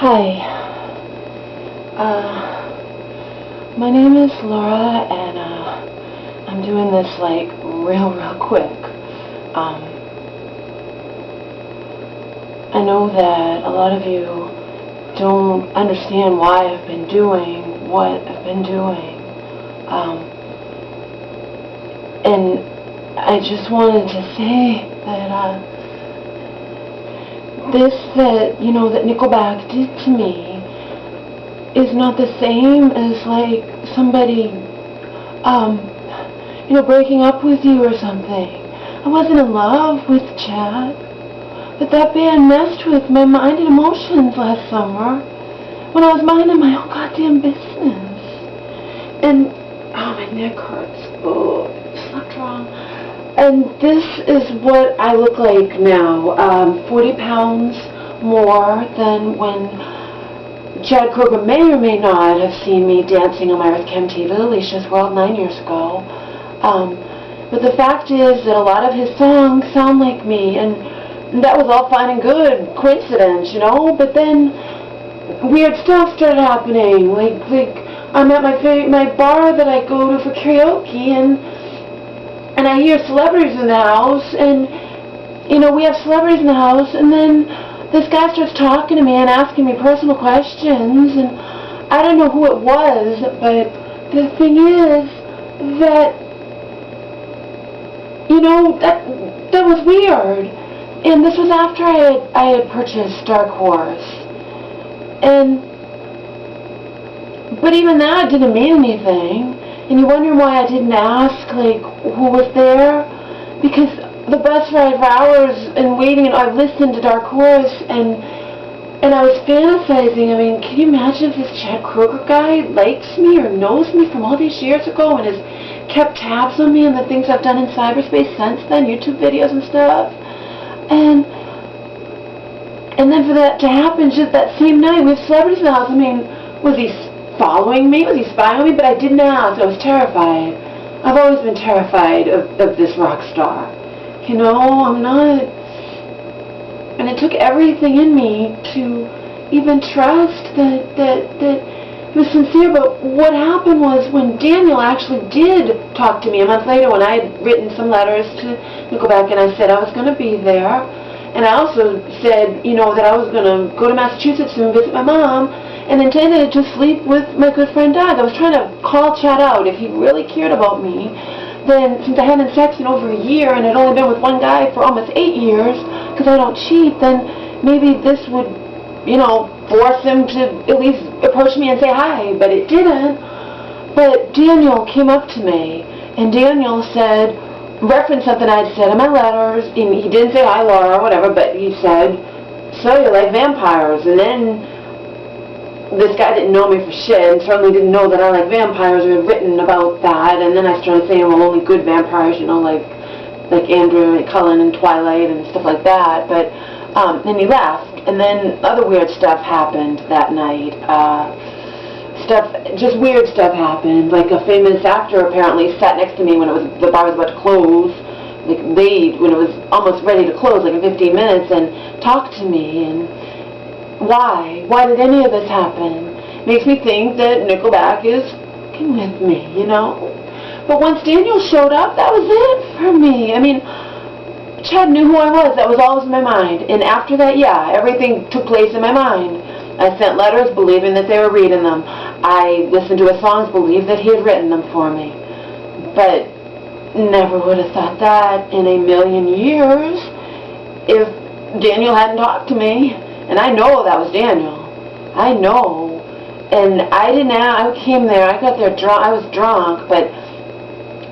Hi. My name is Lora, and I'm doing this like real quick. I know that a lot of you don't understand why I've been doing what I've been doing. And I just wanted to say that that Nickelback did to me is not the same as like somebody breaking up with you or something. I wasn't in love with Chad, but that band messed with my mind and emotions last summer when I was minding my own goddamn business. And my neck hurts. Oh, I slept wrong. And this is what I look like now. 40 pounds more than when Chad Kroeger may or may not have seen me dancing on my Earth Chem TV at Alicia's World 9 years ago. But the fact is that a lot of his songs sound like me, and that was all fine and good, coincidence, but then weird stuff started happening. Like I'm at my bar that I go to for karaoke, and I hear celebrities in the house, and we have celebrities in the house, and then this guy starts talking to me and asking me personal questions, and I don't know who it was, but the thing is that, that was weird. And this was after I had purchased Dark Horse. But even that didn't mean anything. And you're wondering why I didn't ask, like, who was there? Because the bus ride for hours and waiting, and I listened to Dark Horse, and I was fantasizing. I mean, can you imagine if this Chad Kroeger guy likes me or knows me from all these years ago and has kept tabs on me and the things I've done in cyberspace since then, YouTube videos and stuff? And then for that to happen just that same night, we have celebrities in the house. I mean, was he following me? Was he spying on me? But I didn't ask. I was terrified. I've always been terrified of this rock star. I'm not. And it took everything in me to even trust that he was sincere. But what happened was when Daniel actually did talk to me a month later, when I had written some letters to Nickelback, and I said I was going to be there, and I also said, that I was going to go to Massachusetts and visit my mom, and intended to sleep with my good friend Doug. I was trying to call Chad out. If he really cared about me, then since I hadn't sex in over a year and had only been with one guy for almost 8 years, because I don't cheat, then maybe this would, force him to at least approach me and say hi, but it didn't. But Daniel came up to me, and Daniel said, referenced something I'd said in my letters, and he didn't say hi, Laura, or whatever, but he said, so you like vampires. And then this guy didn't know me for shit, and certainly didn't know that I like vampires or had written about that, and then I started saying, well, only good vampires, like Andrew and Cullen and Twilight and stuff like that. But then he left, and then other weird stuff happened that night. Just weird stuff happened. Like a famous actor apparently sat next to me when the bar was about to close, when it was almost ready to close, like in 15 minutes, and talked to me. And why did any of this happen? Makes me think that Nickelback is fucking with me, But once Daniel showed up, that was it for me. I mean, Chad knew who I was. That was always in my mind. And after that, everything took place in my mind. I sent letters believing that they were reading them. I listened to his songs, believed that he had written them for me. But never would have thought that in a million years if Daniel hadn't talked to me. And I know that was Daniel. I know. And I came there, I got there drunk, I was drunk, but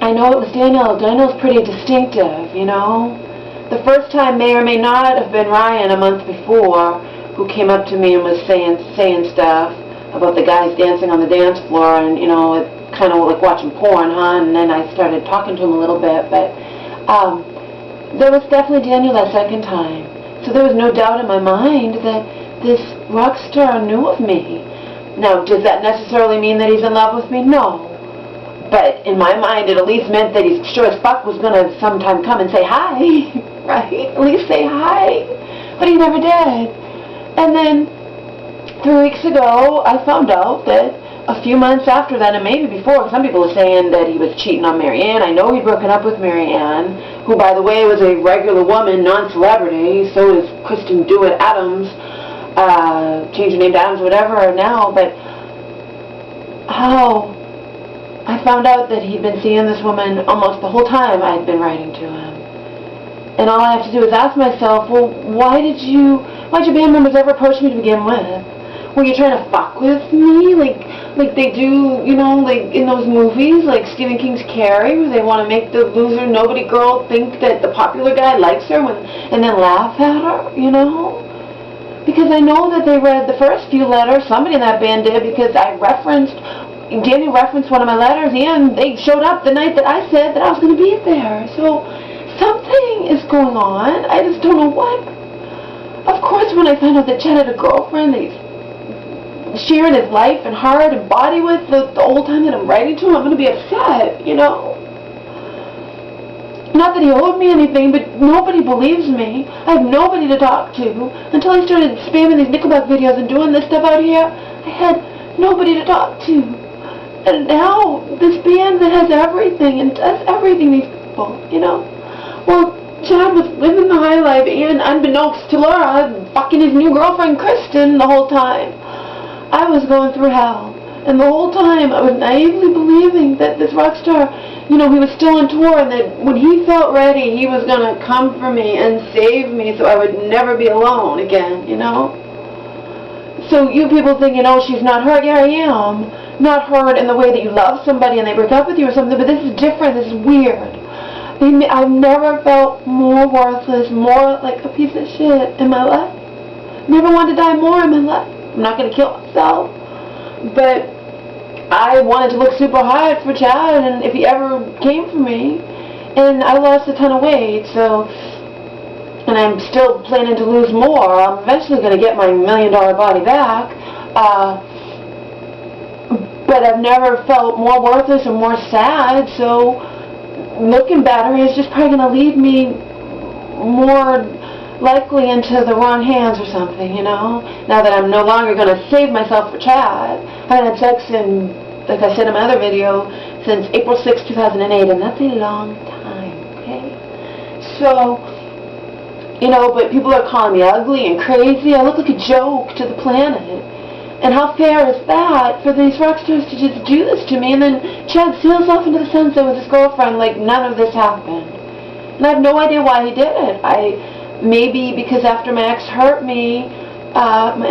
I know it was Daniel. Daniel's pretty distinctive, The first time may or may not have been Ryan a month before, who came up to me and was saying stuff about the guys dancing on the dance floor, and, it kind of like watching porn, huh? And then I started talking to him a little bit, but there was definitely Daniel that second time. So there was no doubt in my mind that this rock star knew of me. Now, does that necessarily mean that he's in love with me? No. But in my mind, it at least meant that he sure as fuck was going to sometime come and say hi, right? At least say hi. But he never did. And then 3 weeks ago, I found out that a few months after that, and maybe before, because some people are saying that he was cheating on Marianne. I know he'd broken up with Marianne, who, by the way, was a regular woman, non-celebrity. So is Kristen Dewitt Adams. Changed her name to Adams, whatever, now. But how? I found out that he'd been seeing this woman almost the whole time I'd been writing to him. And all I have to do is ask myself, well, why'd your band members ever approach me to begin with? Were you trying to fuck with me? Like they do, you know, like in those movies, like Stephen King's Carrie, where they want to make the loser nobody girl think that the popular guy likes her and then laugh at her, you know? Because I know that they read the first few letters, somebody in that band did, because Danny referenced one of my letters, and they showed up the night that I said that I was going to be there. So something is going on. I just don't know what. Of course, when I found out that Chad had a girlfriend that he's sharing his life and heart and body with the whole time that I'm writing to him, I'm going to be upset, you know. Not that he owed me anything, but nobody believes me. I have nobody to talk to. Until I started spamming these Nickelback videos and doing this stuff out here, I had nobody to talk to. And now, this band that has everything and does everything, these people, you know. Well, Chad was living the high life, and unbeknownst to Lora, fucking his new girlfriend Kristen the whole time. I was going through hell. And the whole time, I was naively believing that this rock star, you know, he was still on tour, and that when he felt ready, he was going to come for me and save me so I would never be alone again, you know? So you people think, you know, she's not hurt. Yeah, I am. Not hurt in the way that you love somebody and they break up with you or something, but this is different. This is weird. I've never felt more worthless, more like a piece of shit in my life. Never wanted to die more in my life. I'm not going to kill myself. But I wanted to look super hot for Chad, and if he ever came for me, and I lost a ton of weight, so, and I'm still planning to lose more. I'm eventually going to get my $1 million body back, but I've never felt more worthless or more sad, so looking better is just probably going to lead me more likely into the wrong hands or something, you know, now that I'm no longer going to save myself for Chad. I haven't had sex in, like I said in my other video, since April 6, 2008, and that's a long time, okay? So, you know, but people are calling me ugly and crazy. I look like a joke to the planet. And how fair is that for these rock stars to just do this to me? And then Chad sails off into the sunset with his girlfriend like none of this happened. And I have no idea why he did it. Maybe because after my ex hurt me on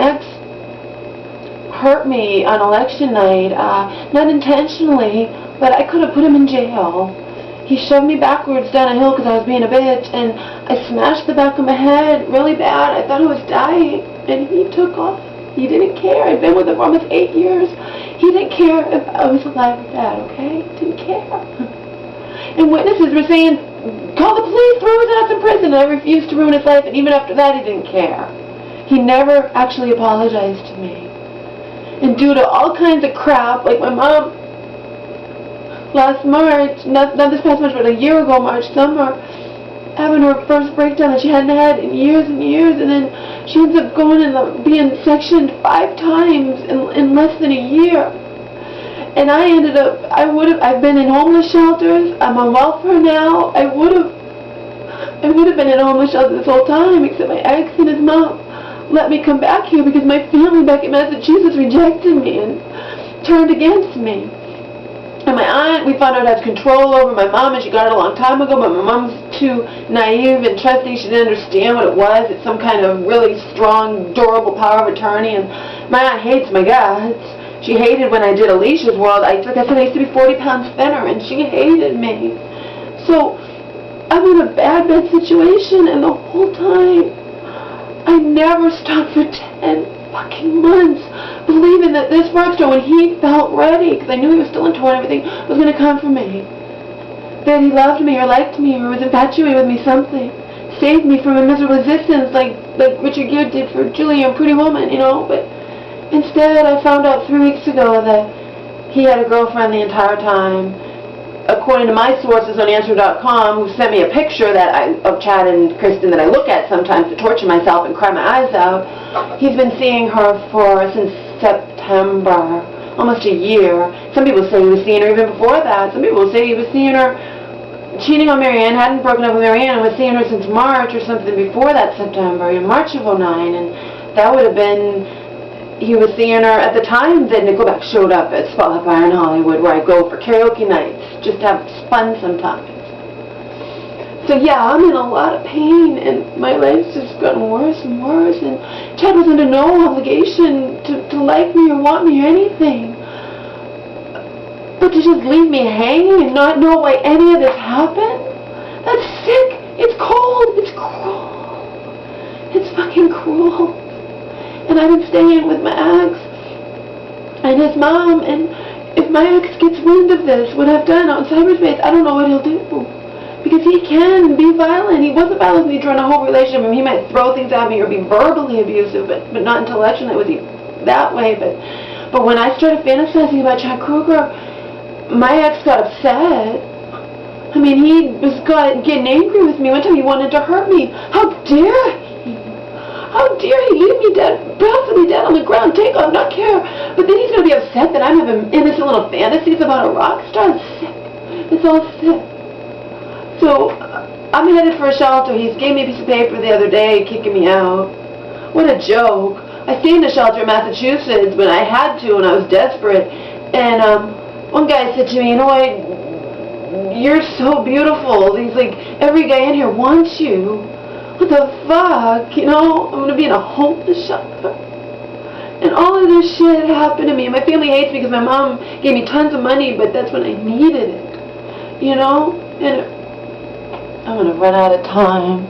election night, not intentionally, but I could have put him in jail. He shoved me backwards down a hill because I was being a bitch, and I smashed the back of my head really bad. I thought I was dying, and he took off. He didn't care. I'd been with him for almost 8 years. He didn't care if I was alive or dead, okay? Didn't care. And witnesses were saying, call the police, throw his ass in prison, and I refused to ruin his life, and even after that he didn't care. He never actually apologized to me. And due to all kinds of crap, like my mom, last March, not this past March, but a year ago, March, summer, having her first breakdown that she hadn't had in years and years, and then she ends up going and being sectioned 5 times in less than a year. And I ended up, I've been in homeless shelters. I'm on welfare now. I would have been in a homeless shelter this whole time, except my ex and his mom let me come back here because my family back in Massachusetts rejected me and turned against me. And my aunt, we found out, has control over my mom, and she got it a long time ago, but my mom's too naive and trusting. She didn't understand what it was. It's some kind of really strong, durable power of attorney, and my aunt hates my guts. She hated when I did Alicia's World. Like I said, I used to be 40 pounds thinner, and she hated me. So I'm in a bad situation, and the whole time, I never stopped for 10 fucking months believing that this rock star, when he felt ready, because I knew he was still on tour and everything, was going to come for me. That he loved me or liked me or was infatuated with me, something. Saved me from a miserable existence like Richard Gere did for Julia and Pretty Woman, you know. But instead, I found out 3 weeks ago that he had a girlfriend the entire time. According to my sources on Answer.com, who sent me a picture of Chad and Kristen that I look at sometimes to torture myself and cry my eyes out, he's been seeing her since September, almost a year. Some people say he was seeing her even before that. Some people say he was seeing her cheating on Marianne, hadn't broken up with Marianne, and was seeing her since March or something before that September, in March of '09, and that would have been, he was seeing her at the time that Nickelback showed up at Spotlight Bar in Hollywood, where I go for karaoke nights, just to have fun sometimes. So yeah, I'm in a lot of pain, and my life's just gotten worse and worse, and Chad was under no obligation to like me or want me or anything. But to just leave me hanging and not know why any of this happened? That's sick. It's cold. It's cruel. It's fucking cruel. And I've been staying with my ex and his mom, and if my ex gets wind of this, what I've done on cyberspace, I don't know what he'll do. Because he can be violent. He wasn't violent when he tried a whole relationship. I mean, he might throw things at me or be verbally abusive, but not intellectually. It was that way. But when I started fantasizing about Chad Kroeger, my ex got upset. I mean, he was getting angry with me. One time he wanted to hurt me. How dare he? How dare he leave me dead, possibly dead on the ground, take off, not care. But then he's going to be upset that I'm having innocent little fantasies about a rock star. It's sick. It's all sick. So, I'm headed for a shelter. He gave me a piece of paper the other day, kicking me out. What a joke. I stayed in a shelter in Massachusetts when I had to, when I was desperate. And, one guy said to me, you know what, you're so beautiful. He's like, every guy in here wants you. What the fuck? You know, I'm going to be in a homeless shelter. And all of this shit happened to me. My family hates me because my mom gave me tons of money, but that's when I needed it. You know? And I'm going to run out of time.